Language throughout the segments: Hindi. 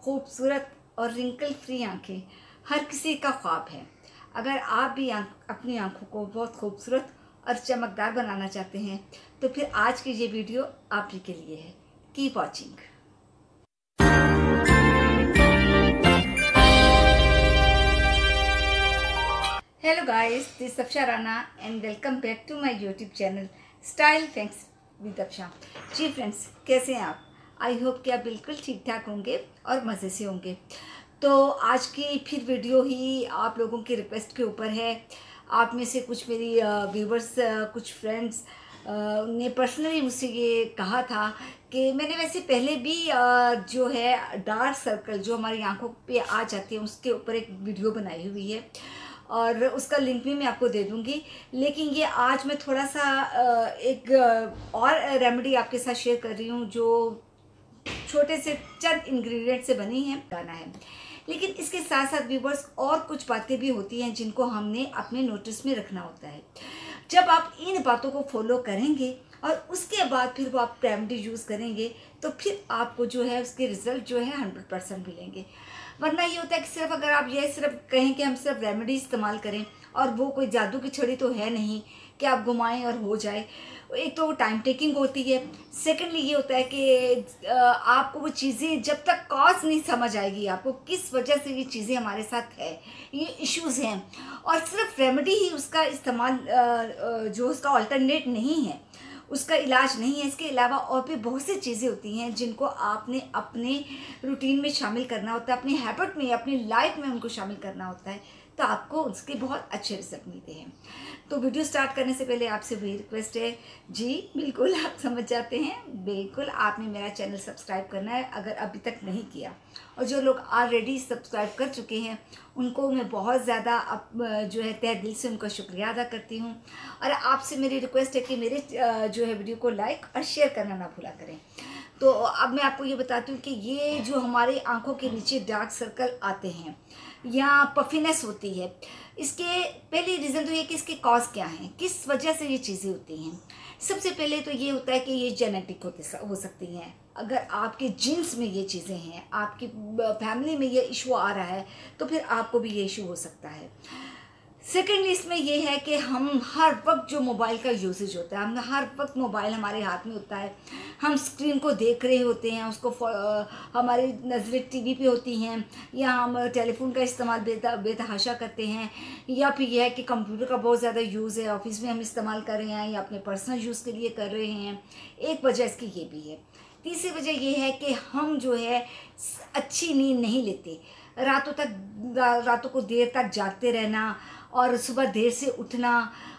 खूबसूरत और रिंकल फ्री आंखें हर किसी का ख्वाब है। अगर आप भी अपनी आंखों को बहुत खूबसूरत और चमकदार बनाना चाहते हैं तो फिर आज की ये वीडियो आप ही के लिए है। Keep watching. Hello guys, this is Afsha Rana and welcome back to my YouTube channel style thanks with Afsha. जी फ्रेंड्स, कैसे हैं आप? आई होप कि आप बिल्कुल ठीक ठाक होंगे और मज़े से होंगे। तो आज की फिर वीडियो ही आप लोगों की रिक्वेस्ट के ऊपर है। आप में से कुछ मेरी व्यूवर्स, कुछ फ्रेंड्स ने पर्सनली मुझसे ये कहा था कि मैंने वैसे पहले भी जो है डार्क सर्कल जो हमारी आंखों पे आ जाती है उसके ऊपर एक वीडियो बनाई हुई है और उसका लिंक भी मैं आपको दे दूंगी। लेकिन ये आज मैं थोड़ा सा एक और रेमेडी आपके साथ शेयर कर रही हूँ जो छोटे से चंद इंग्रेडिएंट से बनी है, गाना है। लेकिन इसके साथ साथ व्यूवर्स और कुछ बातें भी होती हैं जिनको हमने अपने नोटिस में रखना होता है। जब आप इन बातों को फॉलो करेंगे और उसके बाद फिर वो आप रेमेडी यूज़ करेंगे तो फिर आपको जो है उसके रिजल्ट जो है 100% मिलेंगे। वरना ये होता है कि सिर्फ अगर आप ये सिर्फ कहें कि हम सिर्फ रेमेडी इस्तेमाल करें और वो कोई जादू की छड़ी तो है नहीं कि आप घुमाएं और हो जाए। एक तो वो टाइम टेकिंग होती है, सेकेंडली ये होता है कि आपको वो चीज़ें जब तक कॉज नहीं समझ आएगी आपको किस वजह से ये चीज़ें हमारे साथ है, ये इश्यूज़ हैं, और सिर्फ रेमेडी ही उसका इस्तेमाल जो उसका अल्टरनेट नहीं है, उसका इलाज नहीं है। इसके अलावा और भी बहुत सी चीज़ें होती हैं जिनको आपने अपने रूटीन में शामिल करना होता है, अपनी हैबिट में, अपनी लाइफ में उनको शामिल करना होता है, तो आपको उसके बहुत अच्छे रिजल्ट मिलते हैं। तो वीडियो स्टार्ट करने से पहले आपसे वही रिक्वेस्ट है, जी बिल्कुल आप समझ जाते हैं, बिल्कुल आपने मेरा चैनल सब्सक्राइब करना है अगर अभी तक नहीं किया। और जो लोग ऑलरेडी सब्सक्राइब कर चुके हैं उनको मैं बहुत ज़्यादा जो है तहे दिल से उनका शुक्रिया अदा करती हूँ। और आपसे मेरी रिक्वेस्ट है कि मेरे जो है वीडियो को लाइक और शेयर करना ना भूला करें। तो अब मैं आपको ये बताती हूँ कि ये जो हमारी आंखों के नीचे डार्क सर्कल आते हैं या पफिनेस होती है, इसके पहले रीज़न तो ये कि इसके कॉज क्या हैं, किस वजह से ये चीज़ें होती हैं। सबसे पहले तो ये होता है कि ये जेनेटिक हो सकती हैं। अगर आपके जीन्स में ये चीज़ें हैं, आपकी फैमिली में ये इशू आ रहा है तो फिर आपको भी ये इशू हो सकता है। सेकेंडली इसमें यह है कि हम हर वक्त जो मोबाइल का यूसेज होता है, हम हर वक्त मोबाइल हमारे हाथ में होता है, हम स्क्रीन को देख रहे होते हैं, उसको हमारी नज़रें टीवी पे होती हैं, या हम टेलीफोन का इस्तेमाल बेतहाशा करते हैं, या फिर यह है कि कंप्यूटर का बहुत ज़्यादा यूज़ है, ऑफिस में हम इस्तेमाल कर रहे हैं या अपने पर्सनल यूज़ के लिए कर रहे हैं। एक वजह इसकी ये भी है। तीसरी वजह यह है कि हम जो है अच्छी नींद नहीं लेते, रातों को देर तक जागते रहना और सुबह देर से उठना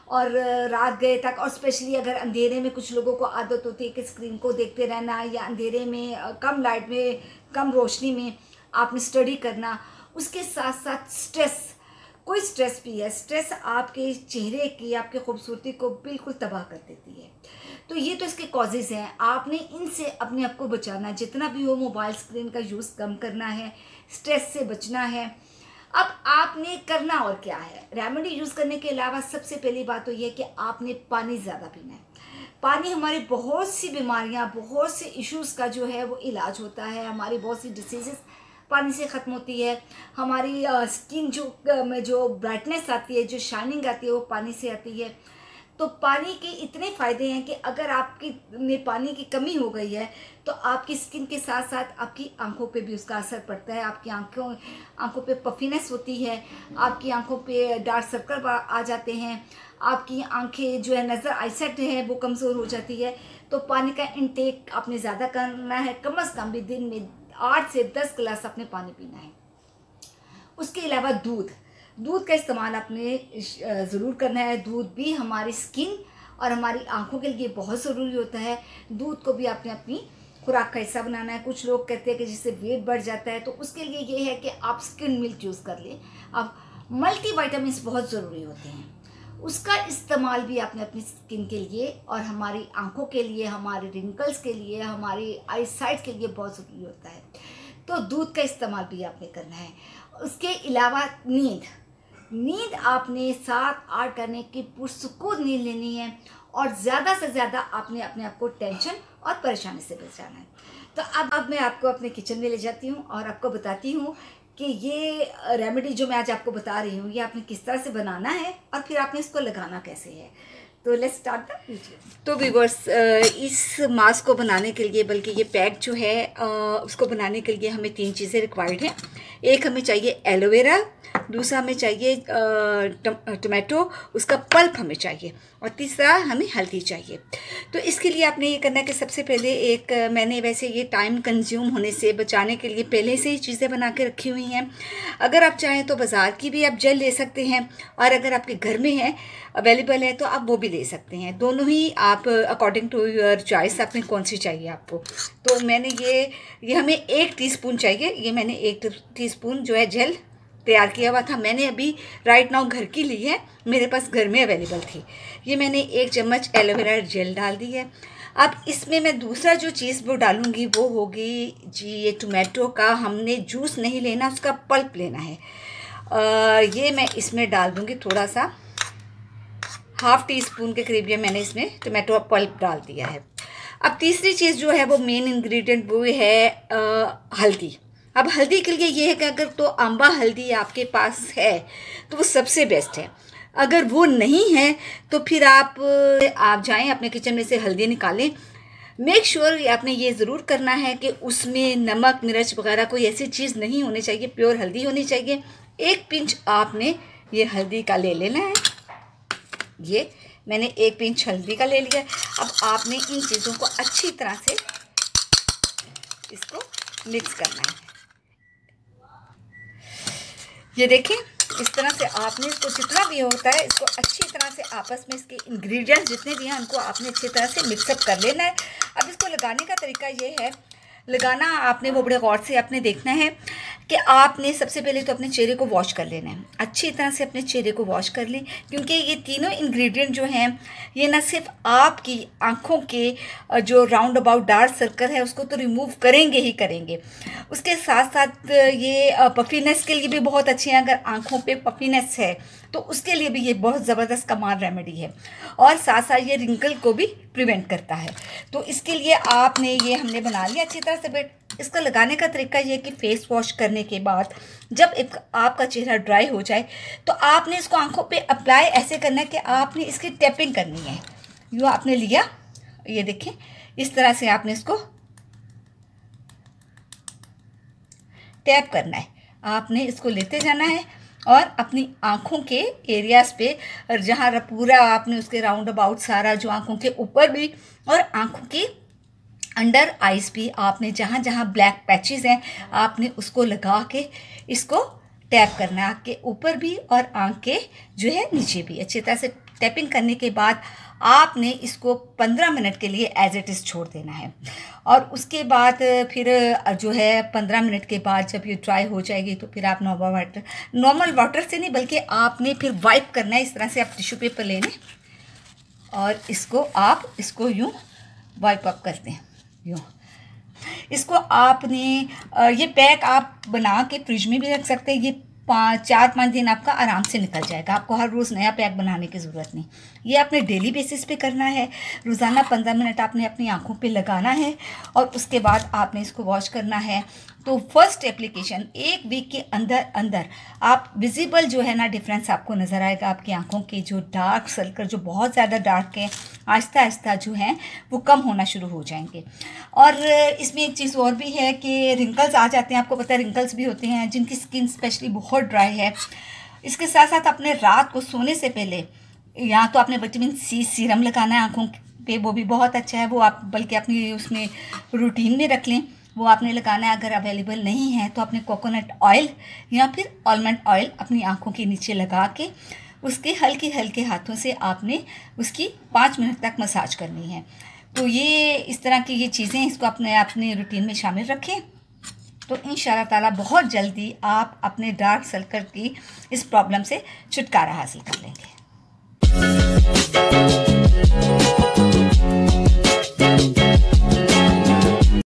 और रात गए तक, और स्पेशली अगर अंधेरे में कुछ लोगों को आदत होती है कि स्क्रीन को देखते रहना या अंधेरे में कम लाइट में, कम रोशनी में आपने स्टडी करना। उसके साथ साथ स्ट्रेस, कोई स्ट्रेस भी है, स्ट्रेस आपके चेहरे की, आपकी खूबसूरती को बिल्कुल तबाह कर देती है। तो ये तो इसके कॉजेज़ हैं। आपने इनसे अपने आप को बचाना, जितना भी हो मोबाइल स्क्रीन का यूज़ कम करना है, स्ट्रेस से बचना है। अब आपने करना और क्या है, रेमेडी यूज़ करने के अलावा सबसे पहली बात तो ये कि आपने पानी ज़्यादा पीना है। पानी हमारी बहुत सी बीमारियां, बहुत से इश्यूज़ का जो है वो इलाज होता है। हमारी बहुत सी डिसीज़ेस पानी से ख़त्म होती है। हमारी स्किन में जो ब्राइटनेस आती है, जो शाइनिंग आती है, वो पानी से आती है। तो पानी के इतने फ़ायदे हैं कि अगर आपकी में पानी की कमी हो गई है तो आपकी स्किन के साथ साथ आपकी आंखों पे भी उसका असर पड़ता है। आपकी आंखों पे पफिनेस होती है, आपकी आंखों पे डार्क सर्कल आ जाते हैं, आपकी आंखें जो है नज़र आईसाइट है वो कमज़ोर हो जाती है। तो पानी का इंटेक आपने ज़्यादा करना है, कम अज़ कम भी दिन में 8 से 10 गिलास आपने पानी पीना है। उसके अलावा दूध का इस्तेमाल आपने ज़रूर करना है। दूध भी हमारी स्किन और हमारी आंखों के लिए बहुत ज़रूरी होता है। दूध को भी आपने अपनी खुराक का हिस्सा बनाना है। कुछ लोग कहते हैं कि जिससे वेट बढ़ जाता है, तो उसके लिए ये है कि आप स्किन मिल्क यूज़ कर लें। अब मल्टीविटामिन्स बहुत ज़रूरी होते हैं, उसका इस्तेमाल भी आपने अपनी स्किन के लिए और हमारी आंखों के लिए, हमारे रिंकल्स के लिए, हमारी आई साइट के लिए बहुत ज़रूरी होता है। तो दूध का इस्तेमाल भी आपने करना है। उसके अलावा नींद आपने 7-8 घंटे की पुरसुकून नींद लेनी है और ज़्यादा से ज़्यादा आपने अपने आप को टेंशन और परेशानी से बचाना है। तो अब मैं आपको अपने किचन में ले जाती हूँ और आपको बताती हूँ कि ये रेमेडी जो मैं आज आपको बता रही हूँ ये आपने किस तरह से बनाना है और फिर आपने इसको लगाना कैसे है। तो लेट्स स्टार्ट द वीडियो। तो व्यूअर्स, इस मास्क को बनाने के लिए, बल्कि ये पैक जो है उसको बनाने के लिए हमें 3 चीज़ें रिक्वायर्ड हैं। एक हमें चाहिए एलोवेरा, दूसरा हमें चाहिए टमाटो, उसका पल्प हमें चाहिए, और तीसरा हमें हल्दी चाहिए। तो इसके लिए आपने ये करना है कि सबसे पहले मैंने वैसे ये टाइम कंज्यूम होने से बचाने के लिए पहले से ही चीज़ें बना के रखी हुई हैं। अगर आप चाहें तो बाज़ार की भी आप जेल ले सकते हैं, और अगर आपके घर में है अवेलेबल है तो आप वो भी ले सकते हैं। दोनों ही आप अकॉर्डिंग टू योर चॉइस, आपने कौन सी चाहिए आपको। तो मैंने ये हमें 1 टीस्पून चाहिए। ये मैंने 1 टीस्पून जो है जेल तैयार किया हुआ था। मैंने अभी राइट नाउ घर की ली है, मेरे पास घर में अवेलेबल थी। ये मैंने 1 चम्मच एलोवेरा जेल डाल दी है। अब इसमें मैं दूसरा जो चीज़ वो डालूँगी वो होगी जी ये टोमेटो का हमने जूस नहीं लेना, उसका पल्प लेना है। ये मैं इसमें डाल दूँगी थोड़ा सा, 1/2 टीस्पून के करीब ये मैंने इसमें टोमेटो पल्प डाल दिया है। अब तीसरी चीज़ जो है वो मेन इंग्रेडिएंट वो है हल्दी। अब हल्दी के लिए ये है कि अगर तो अम्बा हल्दी आपके पास है तो वो सबसे बेस्ट है। अगर वो नहीं है तो फिर आप जाएं अपने किचन में से हल्दी निकालें। मेक श्योर आपने ये ज़रूर करना है कि उसमें नमक मिर्च वगैरह कोई ऐसी चीज़ नहीं होनी चाहिए, प्योर हल्दी होनी चाहिए। 1 पिंच आपने ये हल्दी का ले लेना है। ये मैंने 1 पिंच हल्दी का ले लिया। अब आपने इन चीज़ों को अच्छी तरह से इसको मिक्स करना है। ये देखें, इस तरह से आपने इसको जितना भी होता है इसको अच्छी तरह से आपस में इसके इंग्रेडिएंट्स जितने भी हैं उनको आपने अच्छी तरह से मिक्सअप कर लेना है। अब इसको लगाने का तरीका ये है, लगाना आपने वो बड़े गौर से आपने देखना है कि आपने सबसे पहले तो अपने चेहरे को वॉश कर लेना है। अच्छी तरह से अपने चेहरे को वॉश कर लें, क्योंकि ये तीनों इंग्रेडिएंट जो हैं ये ना सिर्फ आपकी आँखों के जो राउंड अबाउट डार्क सर्कल है उसको तो रिमूव करेंगे ही करेंगे, उसके साथ साथ ये पफीनेस के लिए भी बहुत अच्छे हैं। अगर आँखों पे पफीनेस है तो उसके लिए भी ये बहुत ज़बरदस्त कमाल रेमेडी है, और साथ साथ ये रिंकल को भी प्रिवेंट करता है। तो इसके लिए आपने ये हमने बना लिया अच्छी तरह से। बट इसका लगाने का तरीका ये है कि फेस वॉश करने के बाद जब आपका चेहरा ड्राई हो जाए तो आपने इसको आंखों पे अप्लाई ऐसे करना है कि आपने इसकी टैपिंग करनी है। यूँ आपने लिया, ये देखें इस तरह से आपने इसको टैप करना है। आपने इसको लेते जाना है और अपनी आँखों के एरियाज़ पे जहाँ पूरा आपने उसके राउंड अबाउट सारा जो आँखों के ऊपर भी और आँखों के अंडर आइज़ भी आपने जहाँ जहाँ ब्लैक पैचेस हैं आपने उसको लगा के इसको टैप करना है, आँख के ऊपर भी और आँख के जो है नीचे भी। अच्छी तरह से टैपिंग करने के बाद आपने इसको 15 मिनट के लिए एज इट इज़ छोड़ देना है। और उसके बाद फिर जो है 15 मिनट के बाद जब ये ड्राई हो जाएगी तो फिर आप नॉर्मल वाटर से नहीं बल्कि आपने फिर वाइप करना है। इस तरह से आप टिश्यू पेपर ले लें और इसको यूँ वाइप अप करते हैं। यूँ इसको आपने ये पैक आप बना के फ्रिज में भी रख सकते हैं। ये 4-5 दिन आपका आराम से निकल जाएगा। आपको हर रोज़ नया पैक बनाने की ज़रूरत नहीं। ये आपने डेली बेसिस पे करना है। रोज़ाना 15 मिनट आपने अपनी आँखों पे लगाना है और उसके बाद आपने इसको वॉश करना है। तो फर्स्ट एप्लीकेशन 1 वीक के अंदर आप विजिबल जो है ना डिफरेंस आपको नज़र आएगा। आपकी आँखों के जो डार्क सर्कल जो बहुत ज़्यादा डार्क हैं आहिस्ता आहिस्ता जो हैं वो कम होना शुरू हो जाएंगे। और इसमें एक चीज़ और भी है कि रिंकल्स आ जाते हैं। आपको पता है रिंकल्स भी होते हैं जिनकी स्किन स्पेशली बहुत ड्राई है। इसके साथ साथ अपने रात को सोने से पहले या तो आपने विटामिन सी सीरम लगाना है आँखों पे, वो भी बहुत अच्छा है। वो आप बल्कि अपनी उसमें रूटीन में रख लें, वो आपने लगाना है। अगर अवेलेबल नहीं है तो आपने कोकोनट ऑयल या फिर आलमंड ऑयल अपनी आँखों के नीचे लगा के उसके हल्के हल्के हाथों से आपने उसकी 5 मिनट तक मसाज करनी है। तो ये इस तरह की ये चीज़ें इसको अपने रूटीन में शामिल रखें तो इंशाअल्लाह ताला बहुत जल्दी आप अपने डार्क सर्कल की इस प्रॉब्लम से छुटकारा हासिल कर लेंगे।